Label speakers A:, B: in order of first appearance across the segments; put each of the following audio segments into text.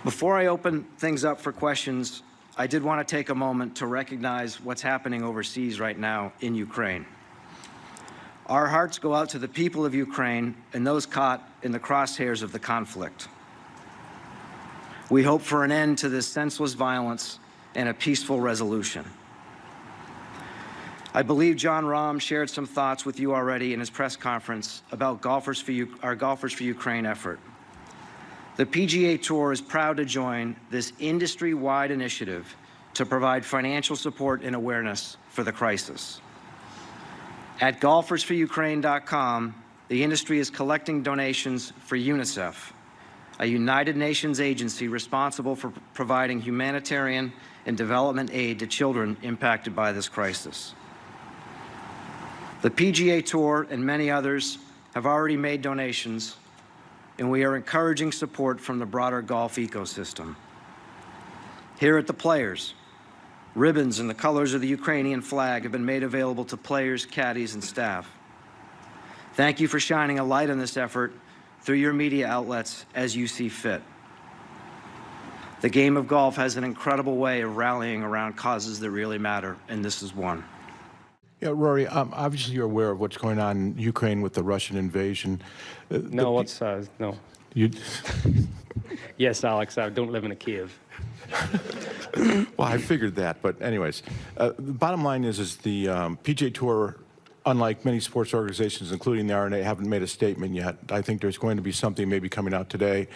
A: Before I open things up for questions, I did want to take a moment to recognize what's happening overseas right now in Ukraine. Our hearts go out to the people of Ukraine and those caught in the crosshairs of the conflict. We hope for an end to this senseless violence and a peaceful resolution. I believe Jon Rahm shared some thoughts with you already in his press conference about our Golfers for Ukraine effort. The PGA Tour is proud to join this industry-wide initiative to provide financial support and awareness for the crisis. At golfersforukraine.com, the industry is collecting donations for UNICEF, a United Nations agency responsible for providing humanitarian and development aid to children impacted by this crisis. The PGA Tour and many others have already made donations, and we are encouraging support from the broader golf ecosystem. Here at the Players, ribbons in the colors of the Ukrainian flag have been made available to players, caddies, and staff. Thank you for shining a light on this effort through your media outlets as you see fit. The game of golf has an incredible way of rallying around causes that really matter, and this is one.
B: Yeah, Rory, obviously you're aware of what's going on in Ukraine with the Russian invasion.
C: No.
B: You...
C: Yes, Alex, I don't live in a cave.
B: Well, I figured that, but anyways. The bottom line is the PGA Tour, unlike many sports organizations, including the R&A, haven't made a statement yet. I think there's going to be something maybe coming out today.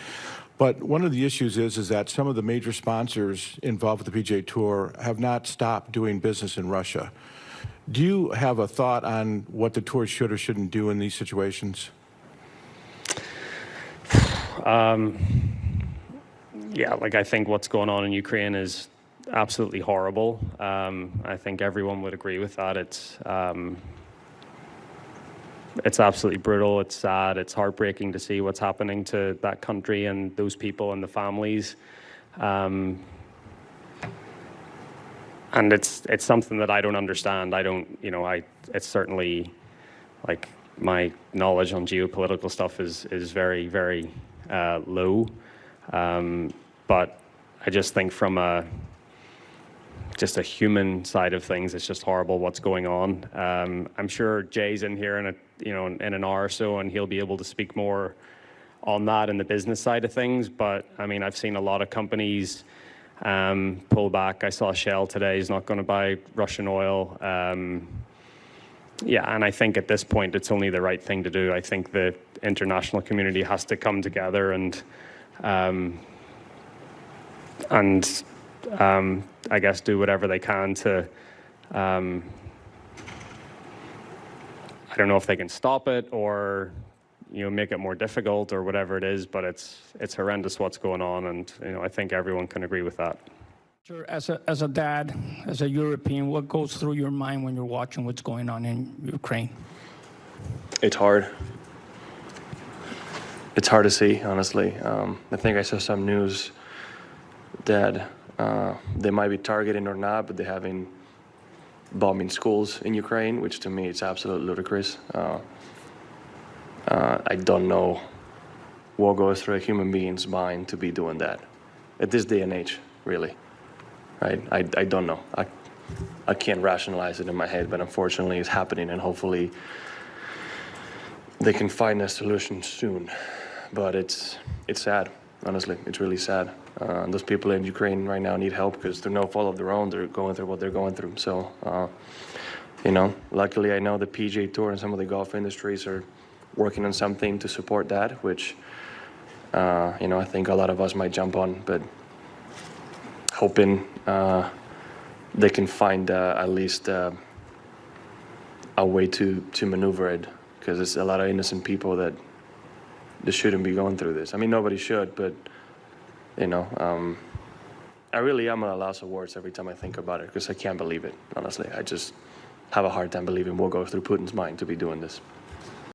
B: But one of the issues is that some of the major sponsors involved with the PGA Tour have not stopped doing business in Russia. Do you have a thought on what the tour should or shouldn't do in these situations?
C: Yeah, I think what's going on in Ukraine is absolutely horrible. I think everyone would agree with that. It's absolutely brutal. It's sad. It's heartbreaking to see what's happening to that country and those people and the families. And it's something that I don't understand. It's certainly, my knowledge on geopolitical stuff is very, very low. But I just think from just a human side of things, it's just horrible what's going on. I'm sure Jay's in here in an hour or so, and he'll be able to speak more on that and the business side of things. But I mean, I've seen a lot of companies pull back. I saw Shell today is not going to buy Russian oil. Yeah, and I think at this point it's only the right thing to do. I think the international community has to come together and I guess do whatever they can to. I don't know if they can stop it or make it more difficult or whatever it is, but it's horrendous what's going on, and I think everyone can agree with that.
D: Sure. As a dad, as a European, what goes through your mind when you're watching what's going on in Ukraine?
E: It's hard. It's hard to see, honestly. I think I saw some news that they might be targeting or not, but they're having bombing schools in Ukraine, which to me it's absolutely ludicrous. I don't know what goes through a human being's mind to be doing that at this day and age, really. Right? I don't know. I can't rationalize it in my head, but unfortunately it's happening, and hopefully they can find a solution soon. But it's sad, honestly. It's really sad. Those people in Ukraine right now need help because through no fault of their own, they're going through what they're going through. So, luckily I know the PGA Tour and some of the golf industries are working on something to support that, which, I think a lot of us might jump on, but hoping they can find at least a way to maneuver it, because there's a lot of innocent people that shouldn't be going through this. I mean, nobody should, but, I really am at a loss of words every time I think about it, because I can't believe it, honestly. I just have a hard time believing what goes through Putin's mind to be doing this.